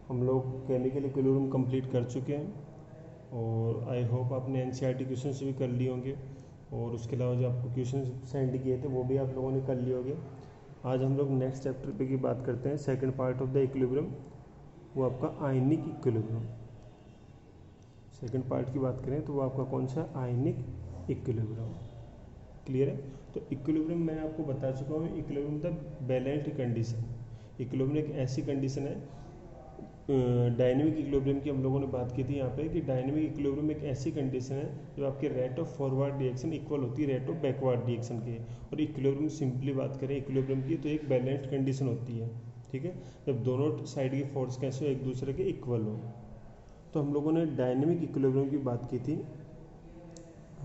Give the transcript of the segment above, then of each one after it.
हम लोग chemical equilibrium complete कर चुके हैं और आई होप आपने एनसीईआरटी क्वेश्चन भी कर लिए होंगे और उसके अलावा जो आपको क्वेश्चन सेंड किए थे वो भी आप लोगों ने कर लिए होंगे। आज हम लोग नेक्स्ट चैप्टर पे की बात करते हैं, second part of the equilibrium, वो आपका आयनिक इक्विलिब्रियम। सेकंड पार्ट की बात करें तो वो आपका कौन सा, आयनिक इक्विलिब्रियम। क्लियर है। तो इक्विलिब्रियम मैं आपको बता चुका हूँ, equilibrium the balanced condition. Equilibrium एक ऐसी कंडीशन है, डायनेमिक इक्विलिब्रियम की हम लोगों ने बात की थी यहाँ पे कि डायनेमिक इक्विलिब्रियम एक ऐसी कंडीशन है जो आपके rate of forward reaction equal होती है रेट ऑफ बैकवर्ड रिएक्शन के। और इक्विलिब्रियम सिंपली बात करें इक्विलिब्रियम की तो एक बैलेंस्ड कंडीशन होती है, ठीक है, जब दोनों साइड के फोर्स कैसे हो, एक दूसरे के इक्वल हो। तो हम लोगों ने डायनेमिक इक्विलिब्रियम की बात की थी,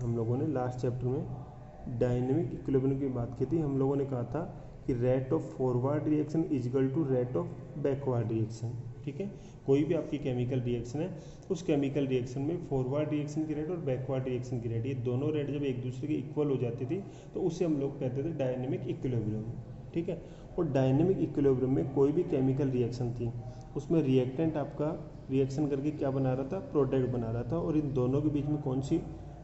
हम लोगों ने लास्ट चैप्टर में डायनेमिक इक्विलिब्रियम की बात की थी। हम लोगों ने कहा था कि rate of forward reaction is equal to rate of backward reaction, ठीक है। कोई भी आपकी केमिकल रिएक्शन है, उस केमिकल रिएक्शन में फॉरवर्ड रिएक्शन की रेट और बैकवर्ड रिएक्शन की रेट, ये दोनों रेट जब एक दूसरे के इक्वल हो जाती थी तो उसे हम लोग कहते थे डायनेमिक इक्विलिब्रियम, ठीक है। और डायनेमिक इक्विलिब्रियम में कोई भी केमिकल रिएक्शन थी उसमें रिएक्टेंट आपका रिएक्शन करके क्या बना रहा था, प्रोडक्ट बना रहा था, और इन दोनों के बीच में कौन सी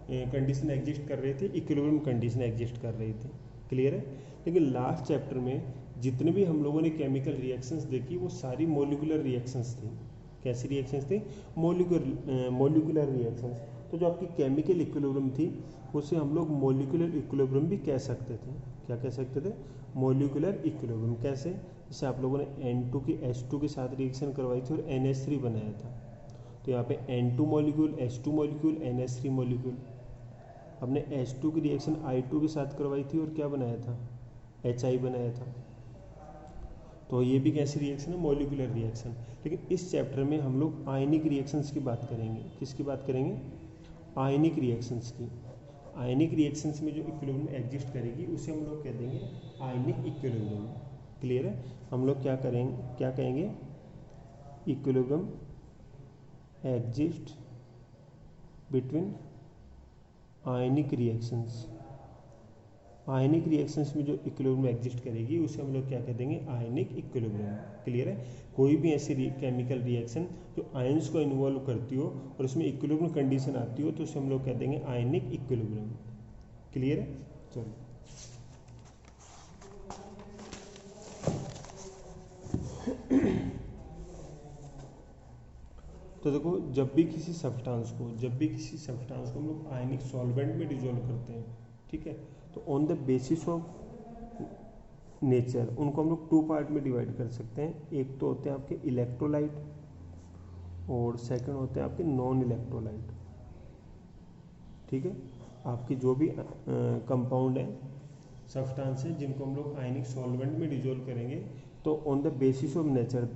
कंडीशन एग्जिस्ट कर रही थी, इक्विलिब्रियम कंडीशन एग्जिस्ट कर रही थी। क्लियर है। लेकिन लास्ट चैप्टर में जितने भी हम लोगों ने केमिकल रिएक्शंस देखी वो सारी मोलिकुलर रिएक्शंस थी। कैसी रिएक्शंस थी, मोलिकुलर रिएक्शंस। तो जो आपकी केमिकल इक्विलिब्रियम थी उसे हम लोग मोलिकुलर इक्विलिब्रियम भी कह सकते थे। क्या कह सकते थे, मोलिकुलर इक्विलिब्रियम। कैसे, जैसे आप लोगों ने N2 की H2 के साथ रिएक्शन करवाई थी और NH3 बनाया था, तो यहाँ पे N2 molecule, H2 molecule, NH3 molecule. हमने H2 की रिएक्शन I2 के साथ करवाई थी और क्या बनाया था, HI बनाया था। तो ये भी कैसी रिएक्शन है, मोलिकुलर रिएक्शन। लेकिन इस चैप्टर में हम लोग आयनिक रिएक्शंस की बात करेंगे। किसकी बात करेंगे, आयनिक रिएक्शंस की। आयनिक रिएक्शंस में जो इक्विलिब्रियम एग्जिस्ट करेगी उसे हम लोग कह देंगे आयनिक इक्विलिब्रियम। क्लियर है। हम लोग क्या करेंगे, क्या कहेंगे, इक्विलिब्रियम एग्जिस्ट बिटवीन आयनिक रिएक्शंस। आयनिक रिएक्शंस में जो इक्विलिब्रियम एग्जिस्ट करेगी उसे हम लोग क्या कह देंगे, आयनिक इक्विलिब्रियम। क्लियर है। कोई भी ऐसी केमिकल रिएक्शन जो आयंस को इन्वॉल्व करती हो और उसमें इक्विलिब्रियम कंडीशन आती हो तो उसे हम लोग कह देंगे आयनिक इक्विलिब्रियम। क्लियर है। चलो तो देखो, जब भी किसी सब्सटेंस को हम लोग आयनिक सॉल्वेंट में डिसॉल्व करते हैं, ठीक है, तो on the basis of nature उनको हम लोग टू पार्ट में डिवाइड कर सकते हैं। एक तो होते हैं आपके इलेक्ट्रोलाइट और सेकंड होते हैं आपके नॉन इलेक्ट्रोलाइट, ठीक है। आपकी जो भी कंपाउंड है, सब्सटेंस है जिनको हम लोग आयनिक सॉल्वेंट में डिसॉल्व करेंगे, तो on the basis of nature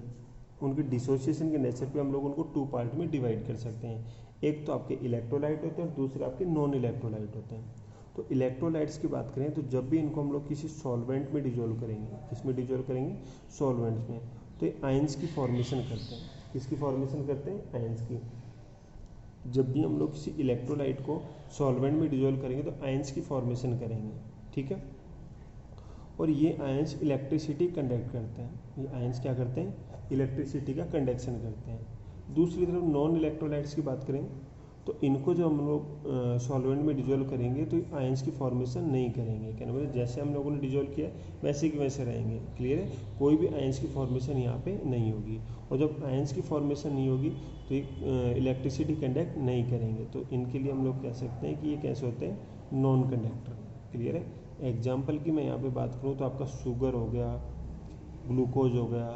उनके डिसोसिएशन के नेचर पे हम लोग उनको टू पार्ट में डिवाइड कर सकते हैं। एक तो आपके इलेक्ट्रोलाइट होते हैं और दूसरे आपके नॉन इलेक्ट्रोलाइट होते हैं। तो इलेक्ट्रोलाइट्स की बात करें तो जब भी इनको हम लोग किसी सॉल्वेंट में डिसॉल्व करेंगे, किसमें डिसॉल्व करेंगे, सॉल्वेंट्स में, तो ये आयंस की फॉर्मेशन करते हैं। किसकी फॉर्मेशन करते हैं, आयंस की। जब भी हम लोग किसी इलेक्ट्रोलाइट को सॉल्वेंट में डिसॉल्व करेंगे तो आयंस की फॉर्मेशन करेंगे, ठीक है। और ये आयंस इलेक्ट्रिसिटी कंडक्ट करते हैं। ये आयंस क्या करते हैं, इलेक्ट्रिसिटी का कंडक्शन करते हैं। दूसरी तरफ नॉन इलेक्ट्रोलाइट्स की बात करें तो इनको जो हम लोग सॉल्वेंट में डिसॉल्व करेंगे तो आयंस की फॉर्मेशन नहीं करेंगे। कहना मतलब जैसे हम लोगों ने डिसॉल्व किया वैसे के वैसे रहेंगे। क्लियर है। कोई भी आयंस की फॉर्मेशन यहाँ पे नहीं होगी, और जब आयंस की फॉर्मेशन नहीं होगी तो इलेक्ट्रिसिटी कंडक्ट नहीं करेंगे। तो इनके लिए हम लोग कह सकते हैं कि ये कैसे होते हैं, नॉन कंडक्टर। क्लियर है। एग्जाम्पल की मैं यहाँ पे बात करूँ तो आपका शुगर हो गया, ग्लूकोज हो गया,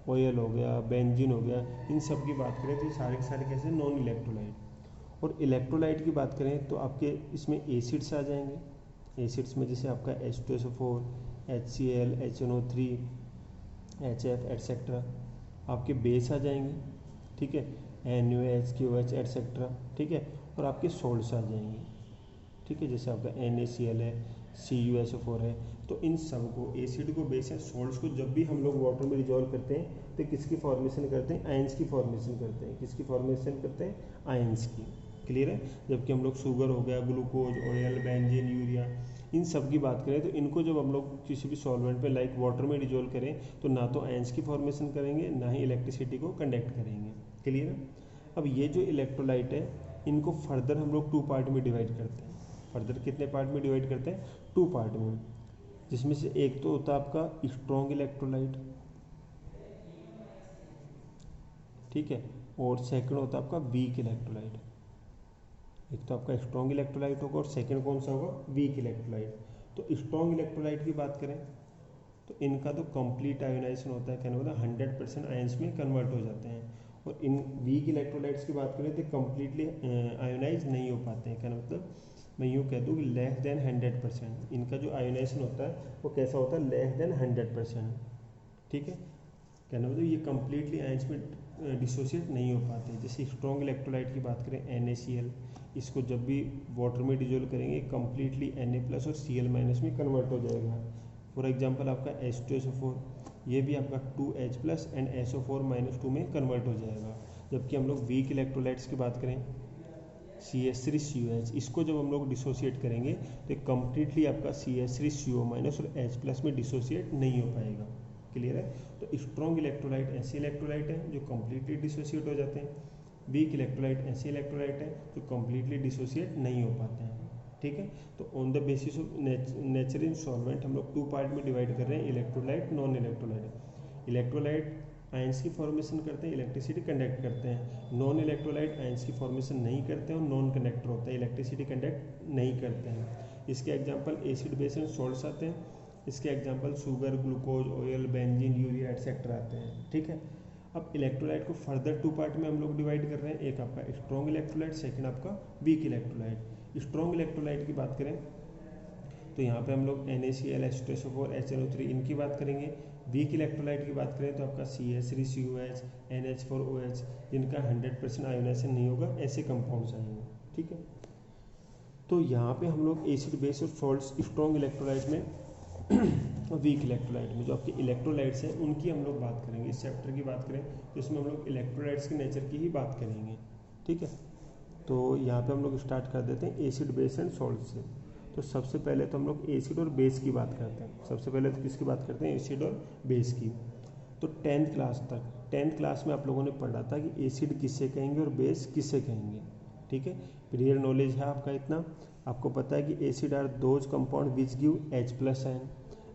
ऑयल हो गया, बेंजीन हो गया, इन सब की बात करें तो ये सारे के सारे कैसे, नॉन इलेक्ट्रोलाइट। और इलेक्ट्रोलाइट की बात करें तो आपके इसमें एसिड्स आ जाएंगे। एसिड्स में जैसे आपका H2SO4, HCl, HNO3, HF etcetera. आपके बेस आ जाएंगे, ठीक है, NaOH, QH एटसेट्रा, ठीक है। और आपके सोल्ट्स आ जाएंगे, ठीक है, जैसे आपका NaCl है, CuSO4 है। तो इन सब को, एसिड को, बेस है, सोल्ट्स को जब भी हम लोग वाटर में डिजॉल्व करते हैं तो किसकी फॉर्मेशन करते हैं, आयंस की फॉर्मेशन करते हैं। किसकी फॉर्मेशन करते हैं, आयंस की। क्लियर है। जबकि हम लोग शुगर हो गया, ग्लूकोज, ऑयल, बेंजीन, यूरिया, इन सब की बात करें तो इनको जब हम लोग किसी भी सॉल्वेंट में लाइक वाटर में डिजोल्व करें तो ना तो आयंस की फॉर्मेशन करेंगे ना ही इलेक्ट्रिसिटी को कंडक्ट करेंगे। क्लियर है। अब ये जो इलेक्ट्रोलाइट है इनको फर्दर हम लोग 2 पार्ट में डिवाइड करते हैं। फर्दर कितने पार्ट में डिवाइड करते हैं? 2 पार्ट में, जिसमें से एक तो होता है आपका स्ट्रॉन्ग इलेक्ट्रोलाइट, ठीक है, और सेकंड होता है आपका वीक इलेक्ट्रोलाइट। एक तो आपका स्ट्रॉन्ग इलेक्ट्रोलाइट होगा और सेकंड कौन सा होगा? Weak electrolyte. तो स्ट्रॉन्ग इलेक्ट्रोलाइट की बात करें तो इनका तो कंप्लीट आयोनाइजेशन होता है, कहने मतलब 100% आयंस में कन्वर्ट हो जाते हैं। और इन वीक इलेक्ट्रोलाइट्स की बात करें तो कंप्लीटली आयोनाइज नहीं हो पाते हैं, कहना मतलब मैं यूँ कह दूँ कि लेस देन 100%। इनका जो आयोनाइजेशन होता है वो कैसा होता है? लेस देन 100%, ठीक है। कहना मतलब ये कंप्लीटली आयंस में डिसोसिएट नहीं हो पाते। जैसे स्ट्रॉन्ग इलेक्ट्रोलाइट की बात करें NaCl, इसको जब भी वाटर में डिजोल्व करेंगे कंप्लीटली Na+ और Cl- में कन्वर्ट हो जाएगा। फॉर एग्जांपल आपका H2SO4, ये भी आपका 2H+ एंड SO4- में कन्वर्ट हो जाएगा। जबकि हम लोग वीक इलेक्ट्रोलाइट्स की बात करें CH3COH, इसको जब हम लोग डिसोसिएट करेंगे तो कंप्लीटली आपका CH3CO- और H+ में डिसोसिएट नहीं हो पाएगा। क्लियर है। तो स्ट्रॉन्ग इलेक्ट्रोलाइट ऐसे इलेक्ट्रोलाइट हैं जो कंप्लीटली डिसोसिएट हो जाते हैं, वीक इलेक्ट्रोलाइट ऐसे इलेक्ट्रोलाइट हैं जो कंप्लीटली डिसोसिएट नहीं हो पाते हैं, ठीक है। तो on the basis of nature in solvent हम लोग 2 पार्ट में डिवाइड कर रहे हैं, electrolyte, non electrolyte. Electrolyte ions की फॉर्मेशन करते हैं, इलेक्ट्रिसिटी कंडक्ट करते हैं। नॉन इलेक्ट्रोलाइट आयंस की फॉर्मेशन नहीं करते हैं और नॉन कंडक्टर होते हैं, इलेक्ट्रिसिटी कंडक्ट नहीं करते हैं। इसके example acid, base and salts आते हैं। इसके example sugar, glucose, oil, benzene, urea etcetera आते हैं, ठीक है। अब इलेक्ट्रोलाइट को फर्दर 2 पार्ट में हम लोग डिवाइड कर रहे हैं, एक आपका स्ट्रॉन्ग इलेक्ट्रोलाइट, सेकंड आपका वीक इलेक्ट्रोलाइट। स्ट्रॉन्ग इलेक्ट्रोलाइट की बात करें तो यहाँ पे हम लोग NaCl, H2SO4, HNO3 इनकी बात करेंगे। वीक इलेक्ट्रोलाइट की बात करें तो आपका CH3COH, NH4OH, जिनका 100% आयोनाइजेशन नहीं होगा, ऐसे कंपाउंड्स आएंगे, ठीक है। तो यहाँ पे हम लोग एसिड, बेस और सॉल्ट्स स्ट्रॉन्ग इलेक्ट्रोलाइट में वीक इलेक्ट्रोलाइट में जो आपके इलेक्ट्रोलाइट्स हैं उनकी हम लोग बात करेंगे। इस चैप्टर की बात करें तो इसमें हम लोग इलेक्ट्रोलाइट्स के नेचर की ही बात करेंगे, ठीक है। तो यहाँ पे हम लोग स्टार्ट कर देते हैं एसिड, बेस एंड सॉल्ट से। तो सबसे पहले तो हम लोग एसिड और बेस की बात करते हैं। सबसे पहले तो किसकी बात करते हैं? एसिड और बेस की। तो 10th क्लास तक, 10th क्लास में आप लोगों ने पढ़ा था कि एसिड किससे कहेंगे और बेस किससे कहेंगे, ठीक है। प्रियर नॉलेज है आपका इतना। आपको पता है कि acid are those compound which give H+ ion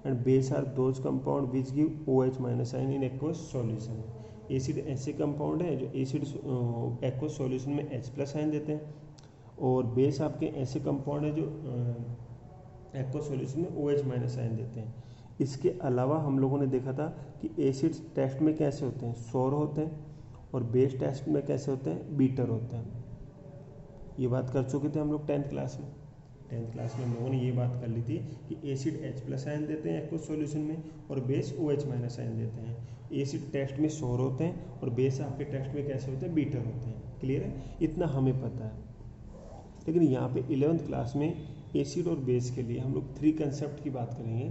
and base are those compound which give OH- ion in aqueous solution. Acid ऐसे कंपाउंड है जो एसिड एक्वस सॉल्यूशन में H+ आयन देते हैं, और बेस आपके ऐसे कंपाउंड है जो एक्वस सॉल्यूशन में OH- आयन देते हैं। इसके अलावा हम लोगों ने देखा था कि एसिड्स टेस्ट में कैसे होते हैं? सोर होते हैं, और बेस टेस्ट में कैसे होते हैं? बीटर होते हैं। ये बात कर चुके थे हम लोग 10th क्लास में। 10th क्लास में हम लोगों ने ये बात कर ली थी कि एसिड H+ आयन देते हैं एक्वस सॉल्यूशन में, और बेस OH- आयन देते हैं। एसिड टेस्ट में सोर होते हैं और बेस आपके टेस्ट में कैसे होते हैं? बीटर होते हैं। क्लियर है, इतना हमें पता है। लेकिन यहाँ पे 11th क्लास में एसिड और बेस के लिए हम लोग 3 कंसेप्ट की बात करेंगे,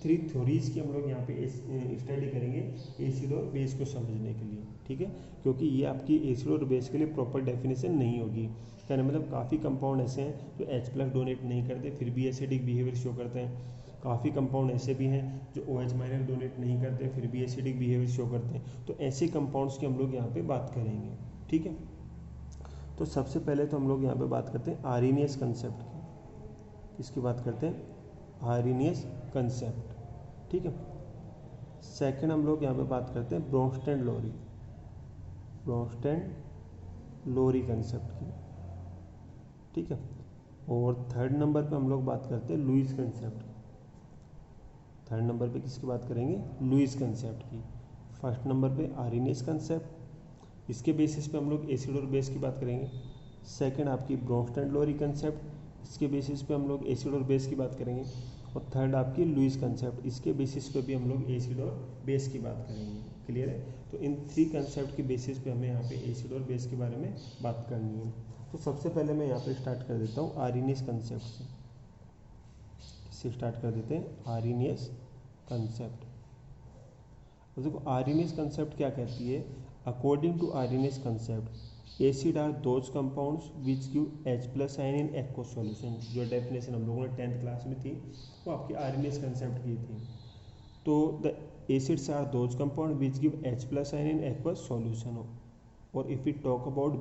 3 थ्योरीज की हम लोग यहाँ पे स्टडी करेंगे एसिड और बेस को समझने के लिए, ठीक है। क्योंकि ये आपकी एसिड और बेस के लिए प्रॉपर डेफिनेशन नहीं होगी। कहने मतलब काफ़ी कंपाउंड ऐसे हैं जो H+ डोनेट नहीं करते फिर भी एसिडिक बिहेवियर शो करते हैं। काफ़ी कंपाउंड ऐसे भी हैं जो OH- डोनेट नहीं करते फिर भी एसिडिक बिहेवियर शो करते हैं। तो ऐसे कंपाउंड्स की हम लोग यहाँ पे बात करेंगे, ठीक है। तो सबसे पहले तो हम लोग यहाँ पे बात करते हैं आर्रीनियस कंसेप्ट की। किसकी बात करते हैं? आर्रीनियस कंसेप्ट, ठीक है। सेकंड हम लोग यहाँ पे बात करते हैं ब्रोंस्टेड-लोरी, ब्रोंस्टेड-लोरी कंसेप्ट की, ठीक है। और थर्ड नंबर पे हम लोग बात करते हैं लुईस कंसेप्ट की। थर्ड नंबर पे किसकी बात करेंगे? लुईस कंसेप्ट की। फर्स्ट नंबर पे आर्रीनियस कंसेप्ट, इसके बेसिस पे हम लोग एसिड और बेस की बात करेंगे। सेकंड आपकी ब्रोंस्टेड-लोरी कंसेप्ट, इसके बेसिस पे हम लोग एसिड और बेस की बात करेंगे। और थर्ड आपकी लुईस कंसेप्ट, इसके बेसिस पे भी हम लोग एसिड और बेस की बात करेंगे। क्लियर है। तो इन 3 कंसेप्ट के बेसिस पे हमें यहाँ पे एसिड और बेस के बारे में बात करनी है। तो सबसे पहले मैं यहाँ पे स्टार्ट कर देता हूँ आर्रीनियस कंसेप्ट से। इससे स्टार्ट कर देते हैं आर्रीनियस कंसेप्ट। तो देखो आर्रीनियस कंसेप्ट क्या कहती है? According to Arrhenius concept acid are those compounds which give H plus ion in aqueous solution. जो डेफिनेशन हम लोगों ने 10th क्लास में थी वो आपकी आर्गेनिक कंसेप्ट की थी। तो the acids are those compound which give H plus ion in aqueous solution. और if we talk about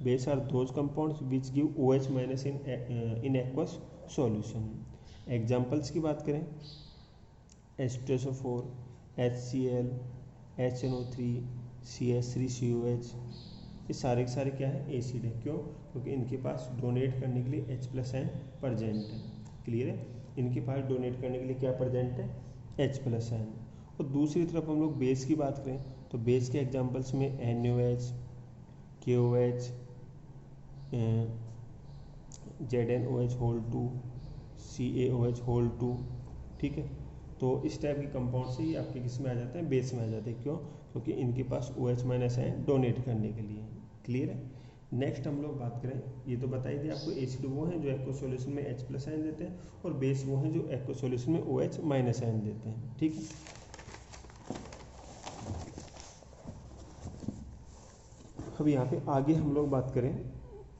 base are those compounds which give OH minus in aqueous solution. Examples की बात करें H2SO4, HCl, HNO3, CS3COH, ये सारे के सारे क्या है एसिड है। क्यों? क्योंकि इनके पास डोनेट करने के लिए H प्लस आयन प्रजेंट है। क्लियर है? इनके पास डोनेट करने के लिए क्या प्रजेंट है? H plus ion. और दूसरी तरफ हम लोग बेस की बात करें तो बेस के एग्जांपल्स में NaOH, KOH, ZnOH whole 2, CaOH whole 2। ठीक है, तो इस टाइप के कंपाउंड से ही आपके किस में आ जाते हैं? बेस में आ जाते हैं। क्यों? क्योंकि इनके पास OH माइनस आयन डोनेट करने के लिए। क्लियर है? नेक्स्ट हम लोग बात करें, ये तो बताई दी आपको, एसिड वो हैं जो एक्वस सॉल्यूशन में H प्लस आयन देते हैं और बेस वो हैं जो एक्वस सॉल्यूशन में OH माइनस आयन देते हैं। ठीक है, अब यहाँ पे आगे हम लोग बात करें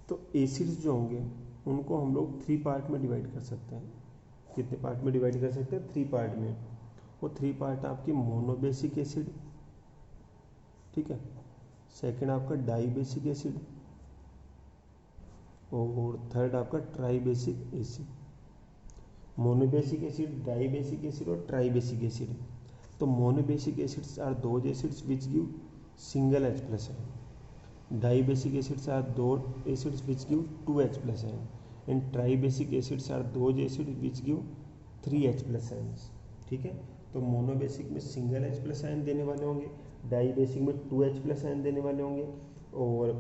तो एसिड्स जो होंगे उनको हम लोग 3 पार्ट में डिवाइड कर सकते हैं। कितने पार्ट में डिवाइड कर सकते हैं? 3 पार्ट में। वो 3 पार्ट आपके मोनोबेसिक एसिड, ठीक है, सेकंड आपका डाई बेसिक एसिड और थर्ड आपका tri basic acid. Monobasic acid, di basic acid और ट्राई बेसिक एसिड। तो monobasic acids are those acids which give single H plus ion. Di basic acids are those acids which give 2H plus ion and tri basic acids are those acid which give 3H plus ions. ठीक है, तो monobasic में single H plus ion देने वाले होंगे, die basic में 2H plus ion देने वाले होंगे और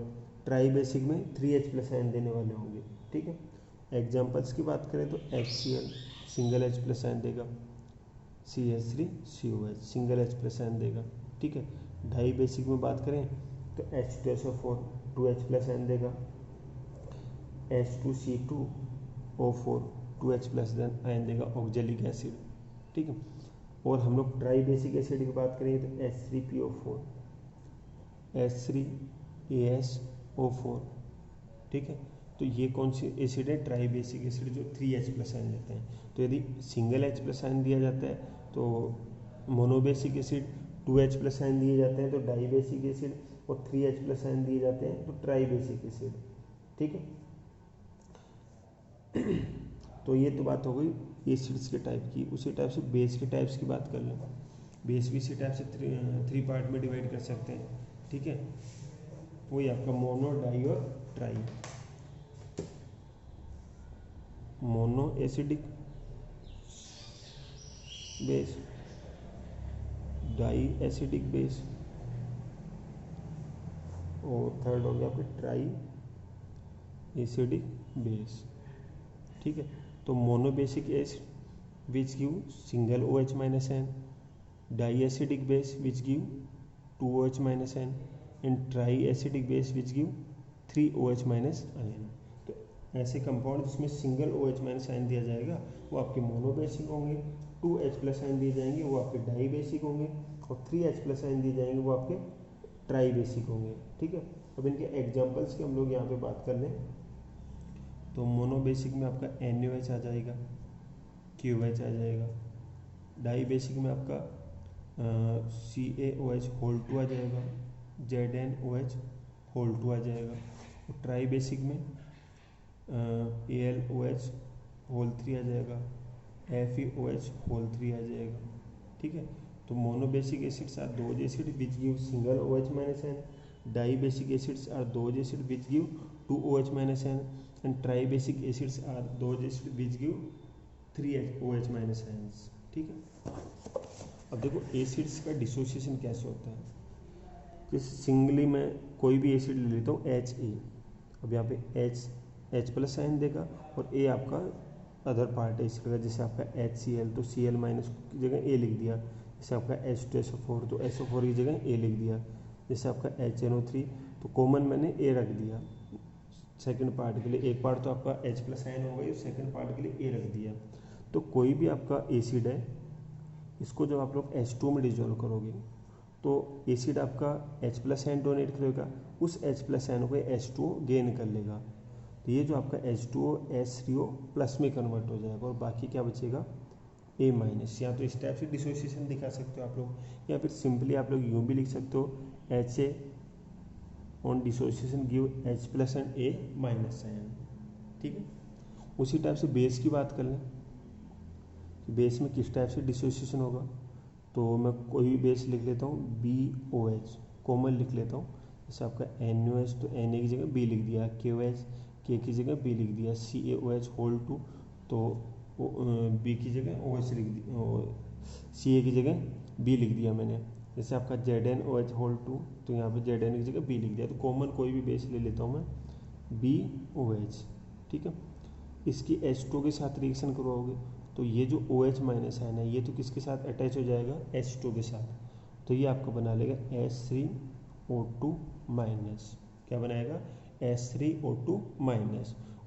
ट्राई बेसिक में 3H प्लस आयन देने वाले होंगे। ठीक है, एग्जांपल्स की बात करें तो HCl single H plus ion देगा, CS3COH single H plus ion देगा। ठीक है, डाई बेसिक में बात करें तो H2SO4 2H प्लस आयन देगा, H2C2O4 2H प्लस आयन देगा ऑक्जेलिक एसिड। ठीक है, और हम लोग ट्राई बेसिक एसिड की बात करें तो H3PO4 H3AsO4। ठीक है, तो ये कौन सी एसिड है? ट्राई बेसिक एसिड जो 3H प्लस आयन देते हैं। तो यदि सिंगल H प्लस आयन दिया जाता है तो monobasic acid, 2H plus ion दिए जाते हैं तो डाई बेसिक एसिड और 3H प्लस आयन दिए जाते हैं तो ट्राई बेसिक एसिड। ठीक है, तो ये तो बात हो गई एसिड्स के टाइप की। उसी टाइप से बेस के टाइप्स की बात कर लें। बेस भी इसी टाइप से 3 पार्ट में डिवाइड कर सकते हैं। ठीक है, वही आपका मोनो, डाई और tri. Mono acidic base, di acidic base और थर्ड हो गया आपके ट्राई एसिडिक बेस। ठीक है, तो monobasic acid which give single OH minus ion, di acidic base which give 2OH minus ion and tri acidic base which give 3OH minus ion. तो ऐसे compound जिसमें सिंगल OH माइनस आयन दिया जाएगा वो आपके मोनोबेसिक होंगे, 2H plus ion दिए जाएंगे वो आपके डाई बेसिक होंगे और 3H प्लस आयन दिए जाएंगे वो आपके ट्राई बेसिक होंगे। ठीक है, अब इनके एग्जाम्पल्स की हम लोग यहाँ पे बात कर लें तो मोनोबेसिक में आपका NaOH आ जाएगा, KOH आ जाएगा, डाई बेसिक में आपका CaOH होल 2 आ जाएगा, ZnOH होल 2 आ जाएगा और ट्राई बेसिक में AlOH होल 3 आ जाएगा, FeOH होल 3 आ जाएगा। ठीक है, तो monobasic acids are those acid which give single OH minus ion, di basic acids are those acid which give 2OH minus ion and tri basic acids are those acid which give 3OH minus ions. ठीक है, अब देखो acids का dissociation कैसे होता है। जैसे singly मैं कोई भी एसिड ले लेता हूँ HA, अब यहाँ पे H प्लस आयन देगा और A आपका अदर पार्ट है एसिड का, जैसे आपका HCl तो Cl माइनस की जगह A लिख दिया, जैसे आपका H2SO4 तो SO4 की जगह A लिख दिया, जैसे आपका HNO3 तो कॉमन मैंने A रख दिया सेकंड पार्ट के लिए। एक पार्ट तो आपका H प्लस आयन होगा, ये सेकंड पार्ट के लिए A रख दिया। तो कोई भी आपका एसिड है, इसको जब आप लोग H2 में डिजोल्व करोगे तो एसिड आपका H+ आयन डोनेट करेगा, उस H+ आयन को H2O गेन कर लेगा, तो ये जो आपका H2O H3O प्लस में कन्वर्ट हो जाएगा और बाकी क्या बचेगा A-। या तो इस टाइप से डिसोसिएशन दिखा सकते हो आप लोग, या फिर सिंपली आप लोग यूँ भी लिख सकते हो HA on dissociation give H+ and A- ion. ठीक है, उसी टाइप से बेस की बात कर लें, बेस में किस टाइप से डिसोसिएशन होगा, तो मैं कोई भी बेस लिख लेता हूँ BOH कॉमन लिख लेता हूँ, जैसे आपका NaOH तो Na की जगह B लिख दिया, KOH K की जगह B लिख दिया, CaOH होल 2 तो B की जगह OH लिख दिया, Ca की जगह B लिख दिया मैंने, जैसे आपका ZnOH होल 2 तो यहाँ पे Zn की जगह B लिख दिया, तो कॉमन कोई भी बेस ले लेता हूँ मैं BOH। ठीक है, इसकी H2 के साथ रिएक्शन करवाओगे तो ये जो OH- आयन है ये तो किसके साथ अटैच हो जाएगा H2 के साथ, तो ये आपका बना लेगा H3O2-, क्या बनाएगा H3O2-,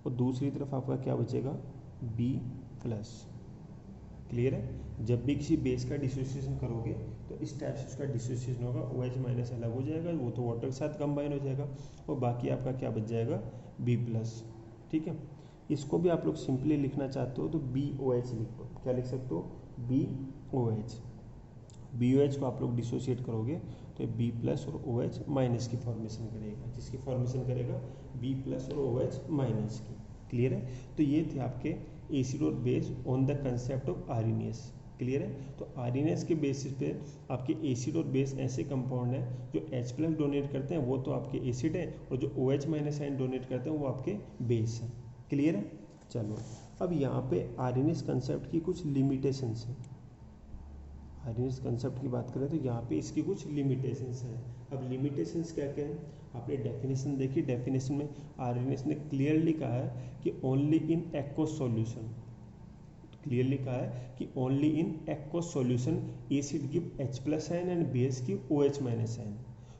और दूसरी तरफ आपका क्या बचेगा B+। क्लियर है, जब भी किसी बेस का डिसोसिएशन करोगे तो इस टाइप से उसका डिसोसिएशन होगा, OH- अलग हो जाएगा, वो तो वाटर के साथ कंबाइन हो जाएगा और बाकी आपका क्या बच जाएगा B+। ठीक है, इसको भी आप लोग सिंपली लिखना चाहते हो तो BOH लिख दो, क्या लिख सकते हो BOH। BOH को आप लोग डिसोशिएट करोगे तो B+ और OH- की फॉर्मेशन करेगा, जिसकी फॉर्मेशन करेगा B+ और OH- की। क्लियर है, तो ये थे आपके एसिड और base on the concept of RNS. Clear है, तो आरएनएस के बेसिस पे आपके एसिड और बेस ऐसे कंपाउंड हैं जो H+ डोनेट करते हैं वो तो आपके एसिड है, और जो OH- आयन डोनेट करते हैं वो आपके बेस हैं। क्लियर है, चलो अब यहाँ पे आरएनएस कंसेप्ट की कुछ लिमिटेशंस हैं। आरएनएस कंसेप्ट की बात करें तो यहाँ पे इसकी कुछ लिमिटेशंस हैं। अब लिमिटेशंस क्या क्या हैं, आपने डेफिनेशन देखी, डेफिनेशन में आरएनएस ने क्लियरली कहा है कि only in aqueous solution, clearly कहा है कि only in aqueous solution acid give H+ ion and base give OH- ion.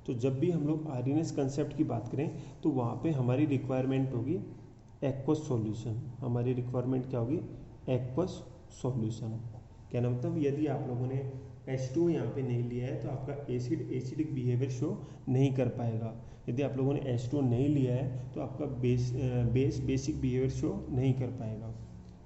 तो जब भी हम लोग आरएनएस कंसेप्ट की बात करें तो वहाँ पे हमारी रिक्वायरमेंट होगी एक्वस सॉल्यूशन, हमारी रिक्वायरमेंट क्या होगी एक्वस सॉल्यूशन। क्या ना मतलब यदि आप लोगों ने H2 यहाँ पे नहीं लिया है तो आपका एसिडिक बिहेवियर शो नहीं कर पाएगा। यदि आप लोगों ने H2 नहीं लिया है तो आपका बेसिक बिहेवियर शो नहीं कर पाएगा।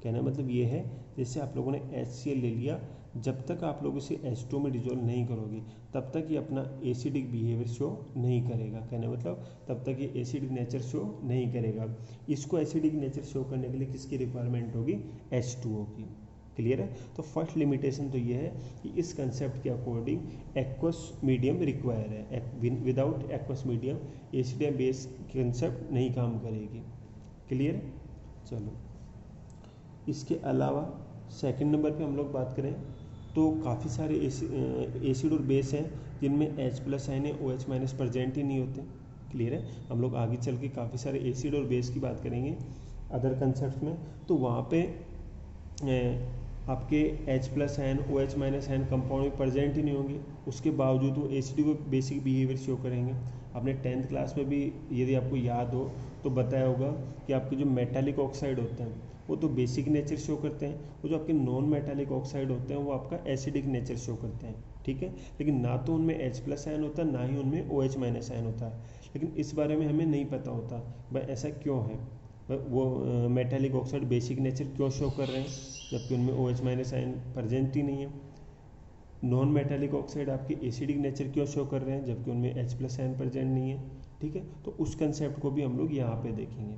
कहना मतलब ये है, जैसे आप लोगों ने HCl ले लिया, जब तक आप लोग इसे H2 में डिजोल्व नहीं करोगे तब तक ये अपना एसिडिक बिहेवियर शो नहीं करेगा। कहने मतलब तब तक ये एसिडिक नेचर शो नहीं करेगा। इसको एसिडिक नेचर शो करने के लिए किसकी रिक्वायरमेंट होगी H2O की। क्लियर है, तो फर्स्ट लिमिटेशन तो ये है कि इस कंसेप्ट के अकॉर्डिंग एक्वस मीडियम रिक्वायर है, विदाउट एक्वस मीडियम एसिड या बेस कंसेप्ट नहीं काम करेगी। क्लियर है, चलो इसके अलावा सेकंड नंबर पे हम लोग बात करें तो काफ़ी सारे एसिड और बेस हैं जिनमें H+ आयन OH- प्रेजेंट ही नहीं होते। क्लियर है, हम लोग आगे चल के काफ़ी सारे एसिड और बेस की बात करेंगे अदर कंसेप्ट में, तो वहाँ पे आपके H+ ion OH- ion compound में प्रेजेंट ही नहीं होंगे, उसके बावजूद वो एसिड और बेसिक बिहेवियर शो करेंगे। आपने 10th क्लास में भी यदि आपको याद हो तो बताया होगा कि आपके जो मेटालिक ऑक्साइड होते हैं वो तो बेसिक नेचर शो करते हैं, वो जो आपके नॉन मेटालिक ऑक्साइड होते हैं वो आपका एसिडिक नेचर शो करते हैं। ठीक है, लेकिन ना तो उनमें H+ आयन होता है ना ही उनमें OH- आयन होता है, लेकिन इस बारे में हमें नहीं पता होता भाई ऐसा क्यों है, वो मेटालिक ऑक्साइड बेसिक नेचर क्यों शो कर रहे हैं जबकि उनमें OH- आयन प्रेजेंट ही नहीं है। नॉन मेटालिक ऑक्साइड आपके एसिडिक नेचर क्यों शो कर रहे हैं जबकि उनमें H+ आयन प्रेजेंट नहीं है। ठीक है, तो उस कंसेप्ट को भी हम लोग यहाँ पे देखेंगे।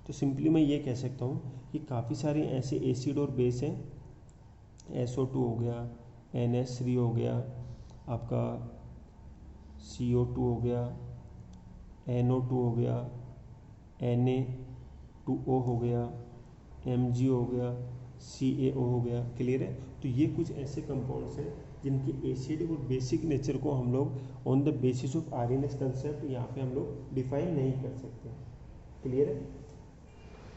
तो सिंपली मैं ये कह सकता हूँ कि काफ़ी सारे ऐसे एसिड और बेस हैं, SO2 हो गया, NH3 हो गया, आपका CO2 हो गया, NO2 हो गया, Na2O हो गया, MgO हो गया, CaO हो गया। क्लियर है, तो ये कुछ ऐसे कंपाउंड्स हैं जिनके एसिड और बेसिक नेचर को हम लोग on the basis of RNS concept यहाँ पे हम लोग डिफाइन नहीं कर सकते। क्लियर है,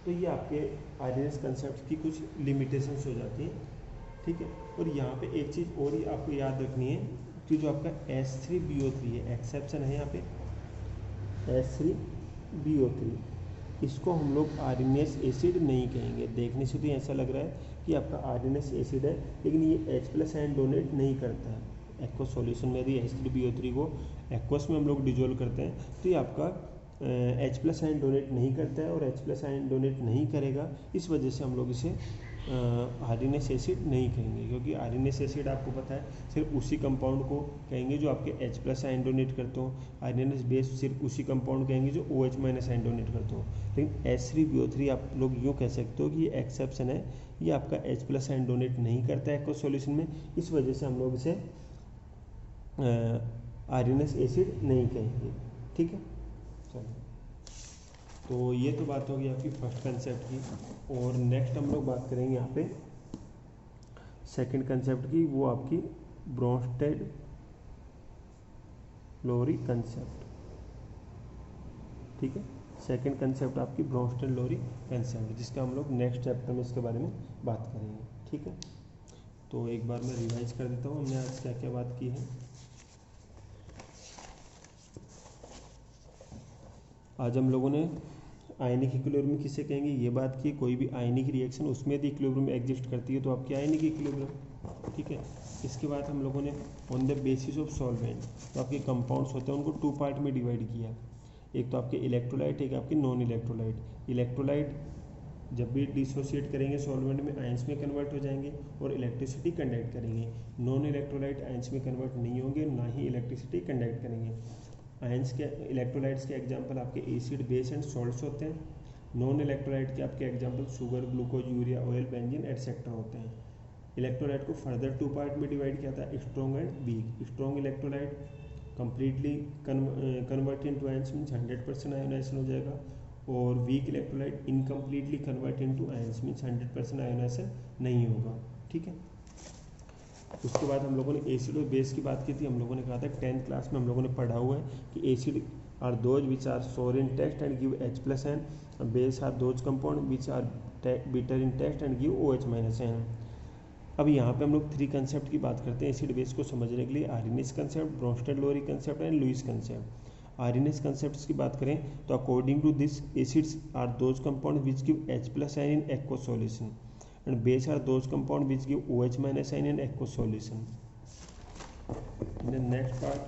तो ये आपके आरएनएस कंसेप्ट की कुछ लिमिटेशंस हो जाती हैं। ठीक है, और यहाँ पे एक चीज़ और ही आपको याद रखनी है कि जो आपका H3BO3 है, एक्सेप्शन है यहाँ पे H3BO3, इसको हम लोग आरएनएस एसिड नहीं कहेंगे। देखने से तो ऐसा लग रहा है कि आपका आरएनएस एसिड है लेकिन ये H+ आयन डोनेट नहीं करता है, एक्वस सॉल्यूशन में यदि H3BO3 को एक्वस में हम लोग डिजोल्व करते हैं तो ये आपका H+ आयन डोनेट नहीं करता है, और H+ आयन डोनेट नहीं करेगा, इस वजह से हम लोग इसे आर्सेनिक एसिड नहीं कहेंगे, क्योंकि आर्सेनिक एसिड आपको पता है सिर्फ उसी कंपाउंड को कहेंगे जो आपके H+ आयन डोनेट करते हो, आर्सेनिक बेस सिर्फ उसी कंपाउंड कहेंगे जो OH- आयन डोनेट करते हो। लेकिन H3BO3 आप लोग यूँ कह सकते हो कि ये एक्सेप्शन है, ये आपका H+ आयन डोनेट नहीं करता है एक्वस सॉल्यूशन में, इस वजह से हम लोग इसे आर्सेनिक एसिड नहीं कहेंगे। ठीक है, चलो, तो ये तो बात होगी आपकी फर्स्ट कंसेप्ट की। और नेक्स्ट हम लोग बात करेंगे यहाँ पे सेकंड कंसेप्ट की, वो आपकी ब्रोंस्टेड-लोरी कंसेप्ट। ठीक है, सेकंड कंसेप्ट आपकी ब्रोंस्टेड-लोरी कंसेप्ट, जिसका हम लोग नेक्स्ट चैप्टर में इसके बारे में बात करेंगे। ठीक है, तो एक बार मैं रिवाइज कर देता हूँ हमने आज क्या क्या बात की है। आज हम लोगों ने आयनिक इक्विलिब्रियम किसे कहेंगे ये बात की, कोई भी आयनिक रिएक्शन उसमें यदि इक्विलिब्रियम एग्जिस्ट करती है तो आपकी आयनिक इक्विलिब्रियम। ठीक है, इसके बाद हम लोगों ने on the basis of solvent, तो आपके कंपाउंड्स होते हैं उनको 2 पार्ट में डिवाइड किया, एक तो आपके इलेक्ट्रोलाइट, एक आपकी नॉन इलेक्ट्रोलाइट। इलेक्ट्रोलाइट जब भी डिसोसिएट करेंगे सॉल्वेंट में आयंस में कन्वर्ट हो जाएंगे और इलेक्ट्रिसिटी कंडक्ट करेंगे। नॉन इलेक्ट्रोलाइट आयंस में कन्वर्ट नहीं होंगे, ना ही इलेक्ट्रिसिटी कंडक्ट करेंगे। आयंस के इलेक्ट्रोलाइट्स के एग्जांपल आपके एसिड, बेस एंड सॉल्ट्स होते हैं। नॉन इलेक्ट्रोलाइट के आपके example sugar, glucose, urea, oil, benzene etcetera होते हैं। इलेक्ट्रोलाइट को फर्दर 2 पार्ट में डिवाइड किया था, strong and weak. Strong electrolyte completely convert into ions means 100% ionization हो जाएगा, और weak electrolyte incompletely convert into ions means 100% ionization नहीं होगा। ठीक है, उसके बाद हम लोगों ने एसिड और बेस की बात की थी। हम लोगों ने कहा था 10th क्लास में हम लोगों ने पढ़ा हुआ है कि acid are those which are sour in taste and give H+ ion, base are those compound which are bitter in taste and give OH- ion. अब यहाँ पे हम लोग 3 कंसेप्ट की बात करते हैं एसिड बेस को समझने के लिए, Arrhenius concept, Bronsted Lowry concept and Lewis concept. Arrhenius concepts की बात करें तो according to this acids are those compound which give H+ ion in aqueous solution and base are those compound which give OH- ion in aqueous solution. In the next part,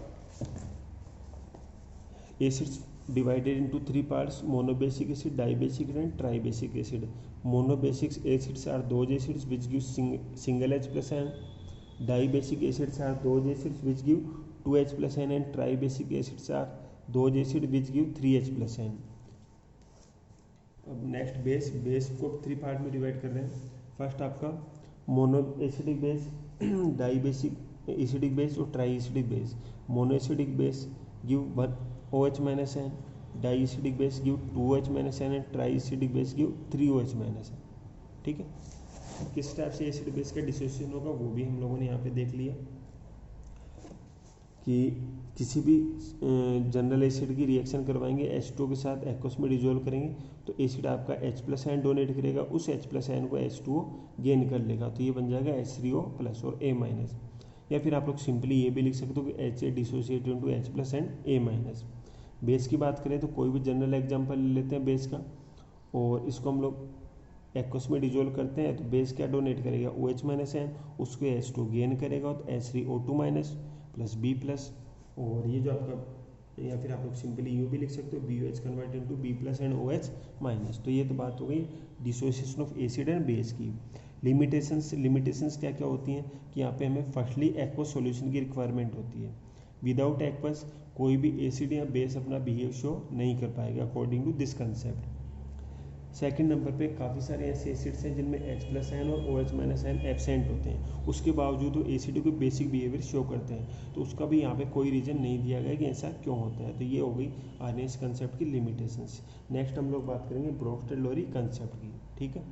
acids divided into 3 parts: monobasic acid, dibasic and tribasic acid. Monobasic acids are those acids which give single H+ ion. Dibasic acids are those acids which give 2H+ ion, and tribasic acids are those acids which give 3H+ ion. अब next base को 3 part में divide कर रहे हैं। First आपका mono acidic base, dibasic acidic base और tri acidic base. Mono acidic base give 1 OH- ion, di acidic base give 2 OH- ion, and tri acidic base give 3 OH- ion. ठीक है, किस type से acid base का dissociation होगा वो भी हम लोगों ने यहाँ पे देख लिया कि किसी भी जनरल एसिड की रिएक्शन करवाएंगे, H2 के साथ एक्वस में डिजोल्व करेंगे तो एसिड आपका H+ आयन डोनेट करेगा, उस H+ आयन को H2O गेन कर लेगा, तो ये बन जाएगा H3O+ और A-। या फिर आप लोग सिंपली ये भी लिख सकते हो कि HA dissociate into H+ and A-। Base की बात करें तो कोई भी जनरल एग्जाम्पल ले लेते हैं बेस का, और इसको हम लोग एक्वस में डिजोल्व करते हैं तो बेस क्या डोनेट करेगा, OH- आयन, उसको H2 गेन करेगा तो H3O2- प्लस B+, और ये जो आपका, या फिर आप लोग सिंपली यूँ भी लिख सकते हो BOH convert into B+ and OH-। तो ये तो बात हो गई dissociation of acid and base की। लिमिटेशंस क्या क्या होती हैं कि यहाँ पे हमें फर्स्टली एक्वस सॉल्यूशन की रिक्वायरमेंट होती है। विदाउट एक्वस कोई भी एसिड या बेस अपना बिहेव शो नहीं कर पाएगा according to this concept. Second number पे काफ़ी सारे ऐसे एसिड्स हैं जिनमें H+ आयन और OH- आयन एब्सेंट होते हैं, उसके बावजूद वो एसिड को बेसिक बिहेवियर शो करते हैं, तो उसका भी यहाँ पे कोई रीज़न नहीं दिया गया कि ऐसा क्यों होता है। तो ये हो गई आर्सेनिक कंसेप्ट की लिमिटेशंस। नेक्स्ट हम लोग बात करेंगे ब्रोंस्टेड-लोरी कंसेप्ट की। ठीक है।